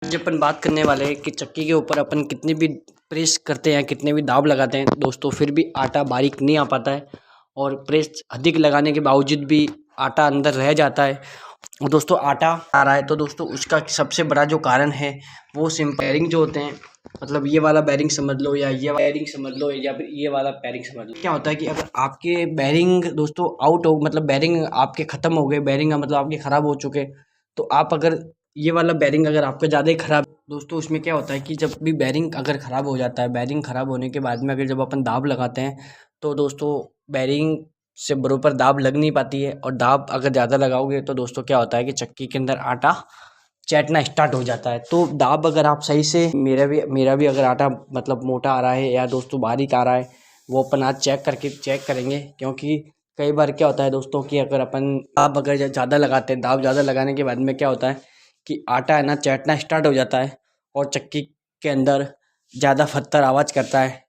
आज अपन बात करने वाले हैं कि चक्की के ऊपर अपन कितनी भी प्रेस करते हैं, कितने भी दाब लगाते हैं दोस्तों, फिर भी आटा बारीक नहीं आ पाता है और प्रेस अधिक लगाने के बावजूद भी आटा अंदर रह जाता है। और दोस्तों आटा आ रहा है तो दोस्तों उसका सबसे बड़ा जो कारण है वो सिंपल बेरिंग जो होते हैं, मतलब ये वाला बेरिंग समझ लो या ये बेरिंग समझ लो या फिर ये वाला बेरिंग समझ लो। क्या होता है कि अगर आपके बेरिंग दोस्तों आउट हो, मतलब बेरिंग आपके ख़त्म हो गए, बेरिंग मतलब आपके ख़राब हो चुके, तो आप अगर ये वाला बेरिंग अगर आपका ज़्यादा ही ख़राब दोस्तों, उसमें क्या होता है कि जब भी बेरिंग अगर ख़राब हो जाता है, बेरिंग ख़राब होने के बाद में अगर जब अपन दाब लगाते हैं तो दोस्तों बेरिंग से बरोबर दाब लग नहीं पाती है। और दाब अगर ज़्यादा लगाओगे तो दोस्तों क्या होता है कि चक्की के अंदर आटा चैटना स्टार्ट हो जाता है। तो दाब अगर आप सही से, मेरा भी अगर आटा मतलब मोटा आ रहा है या दोस्तों बारीक आ रहा है, वो अपन आज चेक करेंगे। क्योंकि कई बार क्या होता है दोस्तों कि अगर अपन दाब अगर ज़्यादा लगाते हैं, दाब ज़्यादा लगाने के बाद में क्या होता है कि आटा है ना चैटना स्टार्ट हो जाता है और चक्की के अंदर ज़्यादा फत्तर आवाज़ करता है।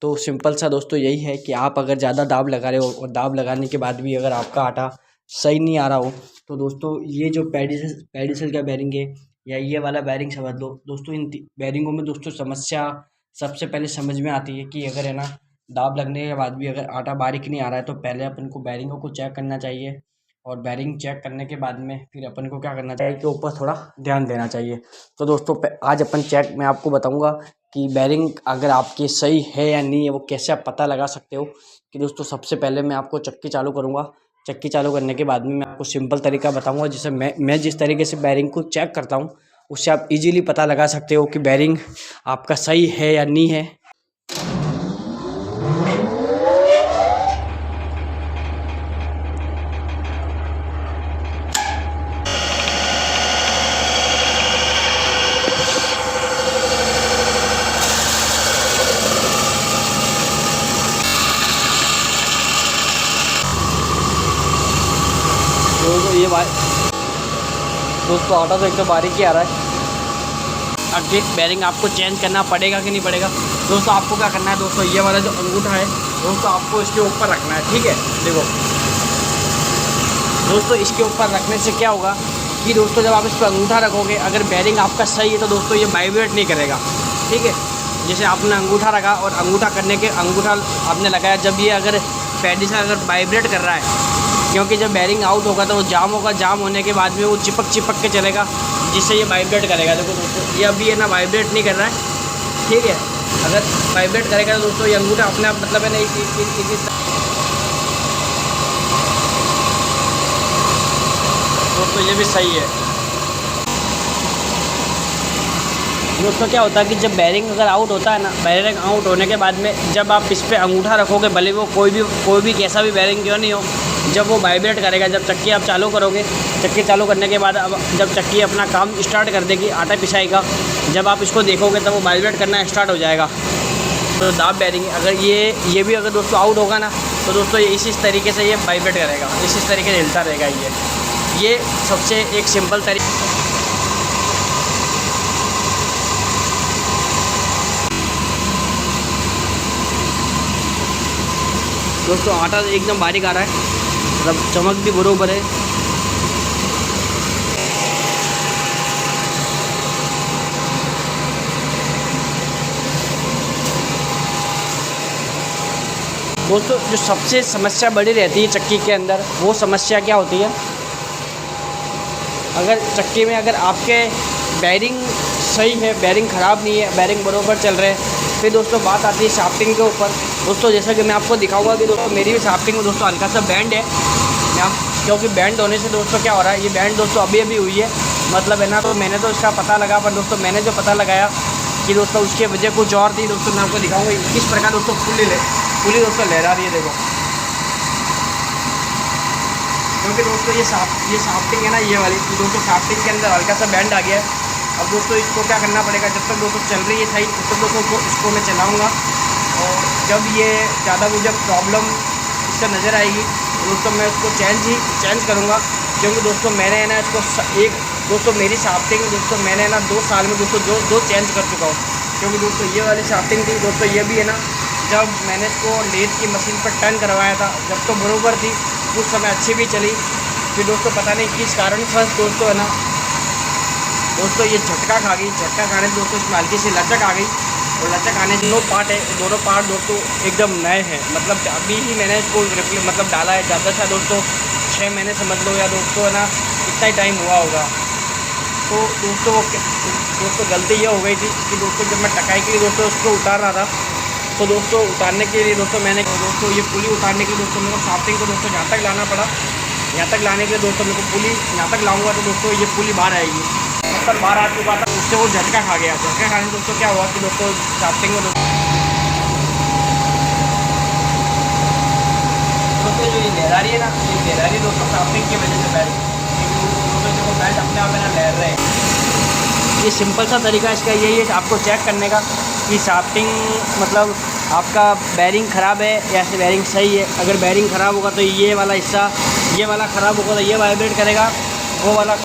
तो सिंपल सा दोस्तों यही है कि आप अगर ज़्यादा दाब लगा रहे हो और दाब लगाने के बाद भी अगर आपका आटा सही नहीं आ रहा हो तो दोस्तों ये जो पेडिसल का बैरिंग है या ये वाला बैरिंग समझ लो दोस्तों, इन बैरिंगों में दोस्तों समस्या सबसे पहले समझ में आती है कि अगर है ना दाब लगने के बाद भी अगर आटा बारीक नहीं आ रहा है तो पहले अपन को बैरिंगों को चेक करना चाहिए। और बैरिंग चेक करने के बाद में फिर अपन को क्या करना चाहिए कि ऊपर थोड़ा ध्यान देना चाहिए। तो दोस्तों आज अपन चेक मैं आपको बताऊंगा कि बैरिंग अगर आपकी सही है या नहीं है, वो कैसे आप पता लगा सकते हो। कि दोस्तों सबसे पहले मैं आपको चक्की चालू करूँगा, चक्की चालू करने के बाद में मैं आपको सिंपल तरीका बताऊँगा जिससे मैं जिस तरीके से बैरिंग को चेक करता हूँ उससे आप इजीली पता लगा सकते हो कि बैरिंग आपका सही है या नहीं है। दोस्तों आटा तो एकदम बारीक ही आ रहा है। आगे बैरिंग आपको चेंज करना पड़ेगा कि नहीं पड़ेगा दोस्तों, आपको क्या करना है दोस्तों, ये वाला जो अंगूठा है दोस्तों आपको इसके ऊपर रखना है। ठीक है, देखो दोस्तों इसके ऊपर रखने से क्या होगा कि दोस्तों जब आप इस पर अंगूठा रखोगे, अगर बैरिंग आपका सही है तो दोस्तों ये वाइब्रेट नहीं करेगा। ठीक है, जैसे आपने अंगूठा रखा और अंगूठा आपने लगाया, जब ये अगर पेडिसल अगर वाइब्रेट कर रहा है, क्योंकि जब बैरिंग आउट होगा तो वो जाम होगा, जाम होने के बाद में वो चिपक के चलेगा जिससे ये वाइब्रेट करेगा। देखो दोस्तों ये अभी है ना वाइब्रेट नहीं कर रहा है। ठीक है, अगर वाइब्रेट करेगा तो दोस्तों ये अंगूठा अपने आप मतलब है ना दोस्तों ये भी सही है। दोस्तों क्या होता है कि जब बैरिंग अगर आउट होता है ना, बैरिंग आउट होने के बाद में जब आप इस पर अंगूठा रखोगे, भले वो कोई भी कैसा भी बैरिंग क्यों नहीं हो, जब वो वाइब्रेट करेगा, जब चक्की आप चालू करोगे, चक्की चालू करने के बाद अब जब चक्की अपना काम स्टार्ट कर देगी, आटा पिसाएगा, जब आप इसको देखोगे तब वो वाइब्रेट करना स्टार्ट हो जाएगा। तो दाब बैरिंग अगर ये भी अगर दोस्तों आउट होगा ना तो दोस्तों ये इस तरीके से ये वाइब्रेट करेगा, इस तरीके से हिलता रहेगा। ये सबसे एक सिंपल तरीका। दोस्तों आटा एकदम बारीक आ रहा है, मतलब चमक भी बरोबर है। दोस्तों जो सबसे समस्या बड़ी रहती है चक्की के अंदर, वो समस्या क्या होती है, अगर चक्की में अगर आपके बैरिंग सही है, बैरिंग ख़राब नहीं है, बैरिंग बरोबर चल रहे हैं, फिर दोस्तों बात आती है शाफ्टिंग के ऊपर। दोस्तों जैसा कि मैं आपको दिखाऊंगा कि दोस्तों मेरी भी शाफ्टिंग में दोस्तों हल्का सा बैंड है, क्योंकि बैंड होने से दोस्तों क्या हो रहा है, ये बैंड दोस्तों अभी हुई है, मतलब है ना। तो मैंने तो इसका पता लगा, पर दोस्तों मैंने जो पता लगाया कि दोस्तों उसकी वजह कुछ और थी। दोस्तों मैं आपको दिखाऊंगा किस प्रकार दोस्तों पुली दोस्तों लहरा रही है, देखो। क्योंकि दोस्तों ये शाफ्टिंग है ना, ये वाली दोस्तों शाफ्टिंग के अंदर हल्का सा बैंड आ गया है। अब दोस्तों इसको क्या करना पड़ेगा, जब तक दोस्तों चल रही है सही तब तक दोस्तों इसको मैं चलाऊँगा, और जब ये ज़्यादा मुझे प्रॉब्लम इससे नज़र आएगी तो दोस्तों मैं उसको चेंज करूँगा। क्योंकि दोस्तों मैंने है ना इसको दोस्तों मेरी शाफ्टिंग दोस्तों मैंने ना 2 साल में दोस्तों दो चेंज कर चुका हूँ। क्योंकि दोस्तों ये वाली शाफ्टिंग थी दोस्तों, ये भी है ना, जब मैंने इसको लेथ की मशीन पर टर्न करवाया था, जब तो बरोबर थी, उस समय अच्छी भी चली, फिर दोस्तों पता नहीं किस कारण से दोस्तों है ना दोस्तों ये झटका खा गई। झटका खाने से दोस्तों इसमें हल्की सी लचक आ गई, और लचक आने से दोनों पार्ट दोस्तों एकदम नए हैं। मतलब अभी ही मैंने इसको मतलब डाला है, ज़्यादा था दोस्तों 6 महीने समझ लो, या दोस्तों है ना इतना ही टाइम हुआ होगा। तो दोस्तों गलती ये हो गई थी कि दोस्तों जब मैं टकाई के लिए दोस्तों उसको उतार रहा था, तो दोस्तों उतारने के लिए दोस्तों ये पुली उतारने के लिए दोस्तों मेरे को शाफ्टिंग को दोस्तों यहाँ तक लाना पड़ा। यहाँ तक लाने के लिए दोस्तों मेरे को पुली यहाँ तक लाऊंगा तो दोस्तों ये पुली बाहर आएगी। मतलब बाहर आ चुका था, उससे वो झटका खा गया। झटका खाने से दोस्तों क्या हुआ कि दोस्तों शाफ्टिंग में दोस्तों जो ये लहरा रही है ना, ये लहरा रही है दोस्तों शाफ्टिंग की वजह से बेल्ट, दोस्तों देखो बेल्ट अपने आप है ना लहर रहे हैं। ये सिंपल सा तरीका इसका यही है आपको चेक करने का कि शाफ्टिंग मतलब आपका बैरिंग ख़राब है या फिर बैरिंग सही है। अगर बैरिंग ख़राब होगा तो ये वाला हिस्सा, ये वाला ख़राब होगा तो ये वाइब्रेट करेगा, वो वाला